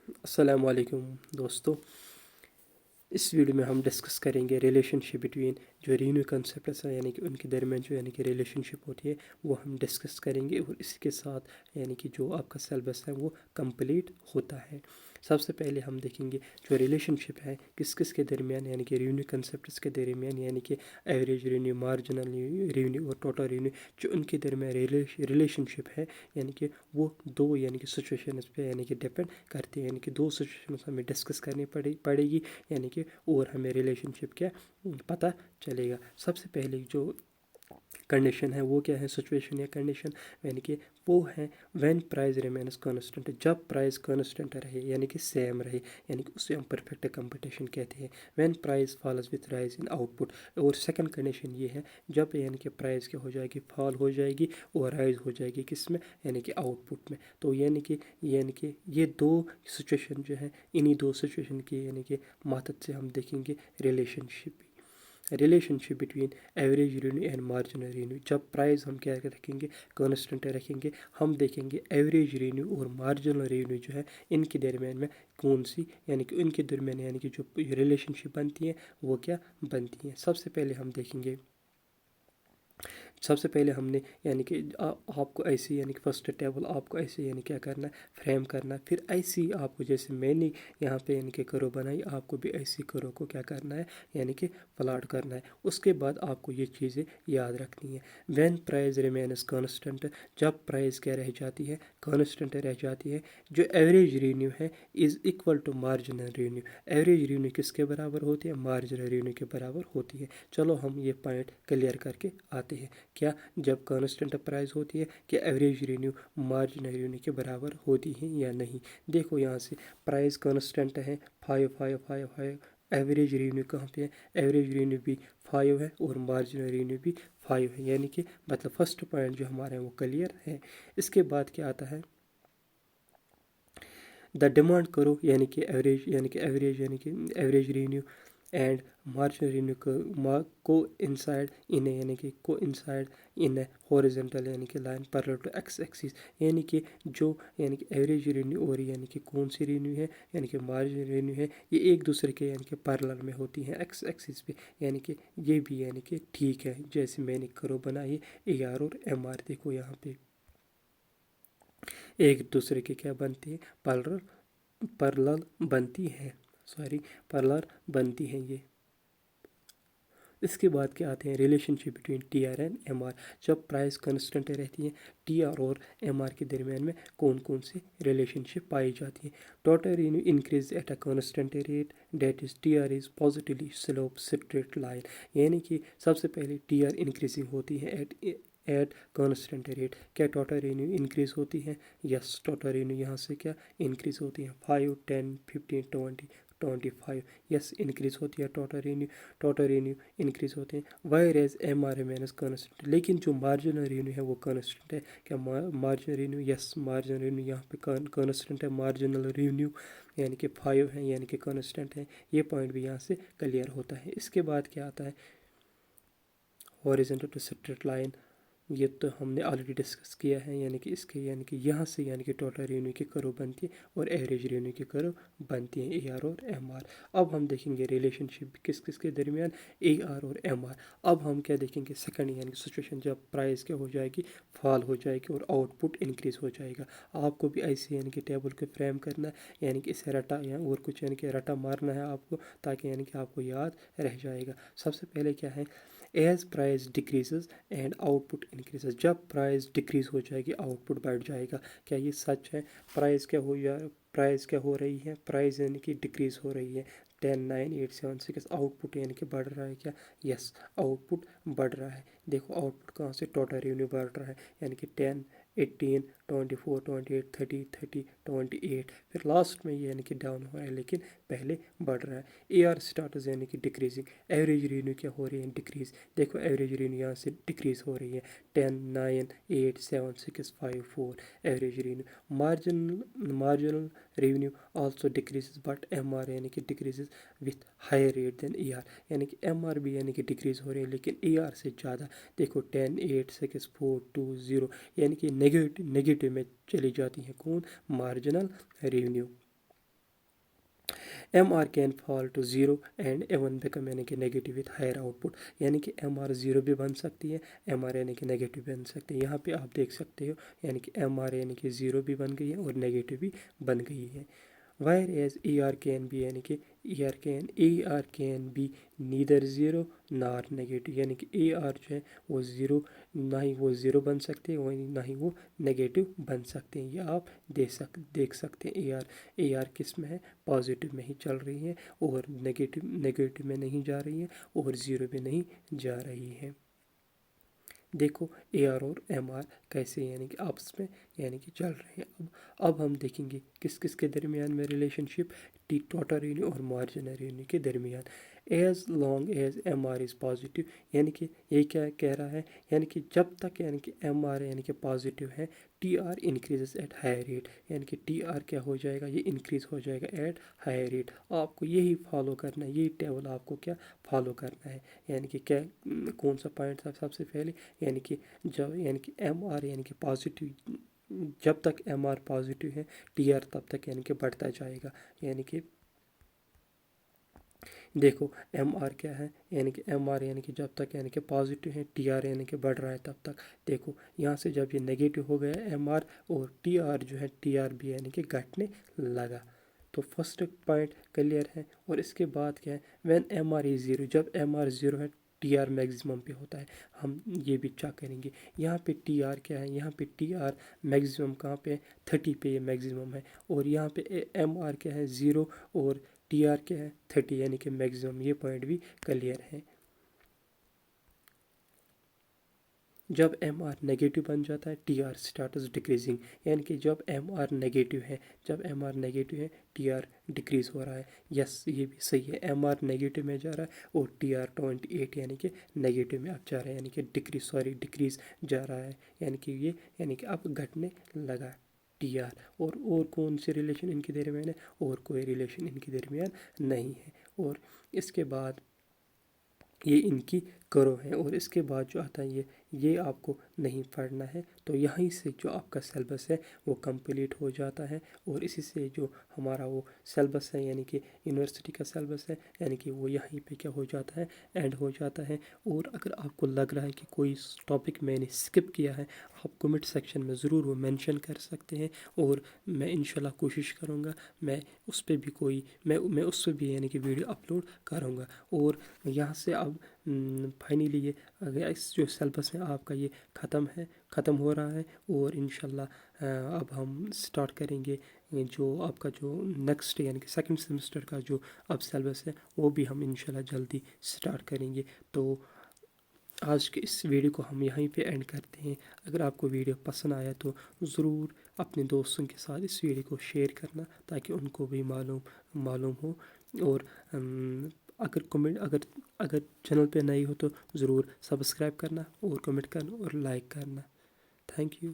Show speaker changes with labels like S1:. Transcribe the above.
S1: अस्सलाम वालेकुम दोस्तों। इस वीडियो में हम डिस्कस करेंगे रिलेशनशिप बिटवीन जो रीन्यू कंसेप्ट है यानी कि उनके दरमियान जो यानी कि रिलेशनशिप होती है वो हम डिस्कस करेंगे और इसके साथ यानी कि जो आपका सिलेबस है वो कंप्लीट होता है। सबसे पहले हम देखेंगे जो रिलेशनशिप है किस किस के दरमियान यानी कि रीन्यू कंसेप्ट के दरमियान यानी कि एवरेज रीन्यू, मार्जिनल रीन्यू और टोटल रीन्यू जो उनके दरमियान रिलेशनशिप है यानी कि वो दो यानी कि सिचुएशन पे यानी कि डिपेंड करते हैं। यानी कि दो सिचुएशन हमें डिस्कस करनी पड़ेगी यानी कि और हमें रिलेशनशिप क्या पता चलेगा। सबसे पहले जो कंडीशन है वो क्या है, सिचुएशन या कंडीशन यानी कि वो है व्हेन प्राइस रिमेन्स कांस्टेंट, जब प्राइस कांस्टेंट रहे यानी कि सेम रहे यानी कि उसे हम परफेक्ट कंपटीशन कहते हैं। When price falls with rise in output, और सेकंड कंडीशन ये है जब यानी कि प्राइस क्या हो जाएगी, फॉल हो जाएगी और राइज हो जाएगी किस में, यानी कि आउटपुट में। तो यानी कि ये दो सिचुएशन जो है, इन्हीं दो सिचुएशन की यानी कि मदद से हम देखेंगे relationship between average revenue and marginal revenue. जब प्राइस हम क्या रखेंगे, कांस्टेंट रखेंगे, हम देखेंगे एवरेज रेवेन्यू और मार्जिनल रेवेन्यू जो है इनके दरमियान में कौन सी यानी कि उनके दरमियान यानी कि जो रिलेशनशिप बनती है वो क्या बनती है। सबसे पहले हमने यानी कि आपको ऐसे यानी कि फर्स्ट टेबल आपको ऐसे यानी क्या करना है, फ्रेम करना है। फिर ऐसी आपको जैसे मैंने यहाँ पे यानी कि करो बनाई, आपको भी ऐसी करो को क्या करना है यानी कि प्लॉट करना है। उसके बाद आपको ये चीज़ें याद रखनी है। व्हेन प्राइस रिमेन्स कांस्टेंट, जब प्राइस क्या रह जाती है, कांस्टेंट रह जाती है। जो एवरेज रेवेन्यू है is equal to marginal revenue, average revenue किसके बराबर होती है, मार्जिनल रेवेन्यू के बराबर होती है। चलो हम ये पॉइंट क्लियर करके आते हैं। क्या, जब कांस्टेंट प्राइस होती है कि एवरेज रेवेन्यू मार्जिनल रेवेन्यू के बराबर होती है या नहीं। देखो यहाँ से प्राइस कांस्टेंट है 5 एवरेज रेवेन्यू कहाँ पे है, एवरेज रेवेन्यू भी 5 है और मार्जिनल रेवेन्यू भी 5 है। यानी कि मतलब फर्स्ट पॉइंट जो हमारा है वो क्लियर है। इसके बाद क्या आता है, द डिमांड करो यानी कि average revenue and marginal revenue coincide in यानी कि को इंसाइड इन हॉरिजॉन्टल यानी कि line parallel to x axis. यानी कि जो यानी कि एवरेज रेवेन्यू और यानी कि कौन सी रेवेन्यू है यानी कि मार्जिनल रेवेन्यू है, ये एक दूसरे के यानी कि पैरेलल में होती हैं एक्स एक्सिस पे। यानी कि ये भी यानी कि ठीक है, जैसे मैंने करो बनाई ए आर और एम आर। देखो यहाँ पे एक दूसरे के क्या बनती है, पैरेलल बनती है, पैरेलल बनती हैं ये। इसके बाद क्या आते हैं, relationship between T R and M R. जब प्राइस कांस्टेंट रहती है, टी आर और एम आर के दरमियान में कौन कौन सी रिलेशनशिप पाई जाती है। Total revenue increase at a constant rate, that is T R is positively slope straight line. यानी कि सबसे पहले टी आर इंक्रीजिंग होती है एट कांस्टेंट रेट। क्या टोटल रेवेन्यू इंक्रीज होती है, यस टोटल रेवेन्यू यहाँ से क्या इंक्रीज होती है, 5 10 15 20 25, यस इंक्रीज होती है टोटल रेवेन्यू इंक्रीज होते हैं। Whereas M R remains constant, लेकिन जो मार्जिनल रेवेन्यू है वो कांस्टेंट है। क्या marginal revenue, yes marginal revenue यहाँ पे कांस्टेंट है। मार्जिनल रेवेन्यू यानी कि 5 है यानी कि कांस्टेंट है। ये पॉइंट भी यहाँ से क्लियर होता है। इसके बाद क्या आता है, हॉरिजॉन्टल टू स्ट्रेट लाइन, ये तो हमने ऑलरेडी डिस्कस किया है। यानी कि इसके यानी कि यहाँ से यानी कि टोटल रेवेन्यू की कर्व बनती है और एवरेज रेवेन्यू की कर्व बनती है, ए आर और एम आर। अब हम देखेंगे रिलेशनशिप किस किस के दरमियान, ए आर और एम आर। अब हम क्या देखेंगे, सेकंड यानी कि सिचुएशन जब प्राइस क्या हो जाएगी, फॉल हो जाएगी और आउटपुट इंक्रीज हो जाएगा। आपको भी ऐसे यानी कि टेबल को फ्रेम करना है, यानी कि इसे रटा या और कुछ यानी कि रटा मारना है आपको, ताकि यानी कि आपको याद रह जाएगा। सबसे पहले क्या है, as price decreases and output increases. जब प्राइस डिक्रीज हो जाएगी आउटपुट बढ़ जाएगा। क्या ये सच है, प्राइस क्या हो रही है, प्राइस यानी कि डिक्रीज हो रही है 10 9 8 7 6, आउटपुट यानी कि बढ़ रहा है क्या, यस आउटपुट बढ़ रहा है। देखो आउटपुट कहाँ से, टोटल रेवेन्यू बढ़ रहा है यानी कि 10 18 24 28 30 30 28, फिर लास्ट में ये यानी कि डाउन हो रहा है लेकिन पहले बढ़ रहा है। ए आर स्टार्ट यानी कि डिक्रीजिंग, एवरेज रेवेन्यू क्या हो रही है, डिक्रीज। देखो एवरेज रेवेन्यू यहाँ से डिक्रीज हो रही है 10 9 8 7 6 5 4, average revenue. Marginal revenue also decreases but M R यानी कि decreases with higher rate than A R. यानी कि एम आर भी यानी कि डिक्रीज हो रही है लेकिन ए आर से ज़्यादा। देखो 10 8 6 4 2 0, यानी कि नेगेटिव में चली जाती है कौन, marginal revenue. MR can fall to zero and even become यानी कि नेगेटिव विथ हायर आउटपुट, यानी कि MR ज़ीरो भी बन सकती है, MR यानी कि नेगेटिव बन सकती है। यहाँ पे आप देख सकते हो यानी कि MR यानी कि ज़ीरो भी बन गई है और नेगेटिव भी बन गई है। Whereas ER can be यानी कि ER can be neither zero nor negative, यानी कि AR जो है वो ज़ीरो, ना ही वो ज़ीरो बन सकते हैं ना ही वो नेगेटिव बन सकते हैं। ये आप देख सकते हैं AR किस में है, पॉजिटिव में ही चल रही है और नेगेटिव में नहीं जा रही है और ज़ीरो में नहीं जा रही है। देखो AR और MR कैसे यानी कि आपस में यानी कि चल रहे हैं। अब हम देखेंगे किस किस के दरमियान में रिलेशनशिप, टोटल यूनिट और मार्जिनल यूनिट के दरमियान। As long as MR is positive, यानी कि ये क्या कह रहा है, यानी कि जब तक यानी कि MR यानी कि पॉजिटिव है, TR increases at higher rate, यानी कि TR क्या हो जाएगा, ये इंक्रीज हो जाएगा एट हायर रेट। आपको यही फॉलो करना है, यही टेबल आपको क्या फॉलो करना है। यानी कि क्या कौन सा पॉइंट था सबसे पहले, यानी कि जब यानी कि MR यानी कि पॉजिटिव, जब तक MR पॉजिटिव है TR तब तक यानी कि बढ़ता जाएगा। यानी कि देखो MR क्या है, यानी कि MR यानी कि जब तक यानी कि पॉजिटिव है, TR यानी कि बढ़ रहा है तब तक। देखो यहाँ से जब ये नेगेटिव हो गया MR और TR जो है, TR भी यानी कि घटने लगा। तो फर्स्ट पॉइंट क्लियर है। और इसके बाद क्या है, व्हेन MR इज ज़ीरो, जब MR ज़ीरो है TR मैक्सिमम पे होता है। हम ये भी चेक करेंगे। यहाँ पे TR क्या है, यहाँ पे TR मैक्सिमम कहाँ पे है, 30 पे ये मैक्सिमम है। और यहाँ पे MR क्या है, ज़ीरो और TR क्या है, 30, यानी कि मैक्सिमम। ये पॉइंट भी क्लियर है। जब MR नेगेटिव बन जाता है TR स्टार्ट्स डिक्रीजिंग, यानी कि जब MR नेगेटिव है, TR डिक्रीज हो रहा है। यस ये भी सही है, MR नेगेटिव में जा रहा है और TR 28 यानी कि नेगेटिव में अब जा रहा है, यानी कि डिक्रीज जा रहा है। यानी कि ये यानी कि अब घटने लगा TR। और कौन से रिलेशन इनके दरमियान है, और कोई रिलेशन इनके दरमियान नहीं है। और इसके बाद ये इनकी करो है। और इसके बाद जो आता है ये आपको नहीं पढ़ना है। तो यहीं से जो आपका सिलेबस है वो कंप्लीट हो जाता है। और इसी से जो हमारा वो सिलेबस है यानी कि यूनिवर्सिटी का सिलेबस है, यानी कि वो यहीं पे क्या हो जाता है, एंड हो जाता है। और अगर आपको लग रहा है कि कोई टॉपिक मैंने स्किप किया है, आप कमेंट सेक्शन में ज़रूर वो मेंशन कर सकते हैं। और मैं इंशाल्लाह कोशिश करूँगा मैं उस पर भी कोई मैं उस पर भी यानी कि वीडियो अपलोड करूँगा। और यहाँ से अब फाइनली ये इस जो सिलेबस है आपका ये ख़त्म हो रहा है। और इंशाल्लाह अब हम स्टार्ट करेंगे जो आपका जो नेक्स्ट यानी कि सेकंड सेमेस्टर का जो अब सिलेबस है वो भी हम इंशाल्लाह जल्दी स्टार्ट करेंगे। तो आज के इस वीडियो को हम यहीं पे एंड करते हैं। अगर आपको वीडियो पसंद आया तो ज़रूर अपने दोस्तों के साथ इस वीडियो को शेयर करना ताकि उनको भी मालूम हो। और अगर चैनल पे नए हो तो ज़रूर सब्सक्राइब करना और कमेंट करना और लाइक करना। Thank you.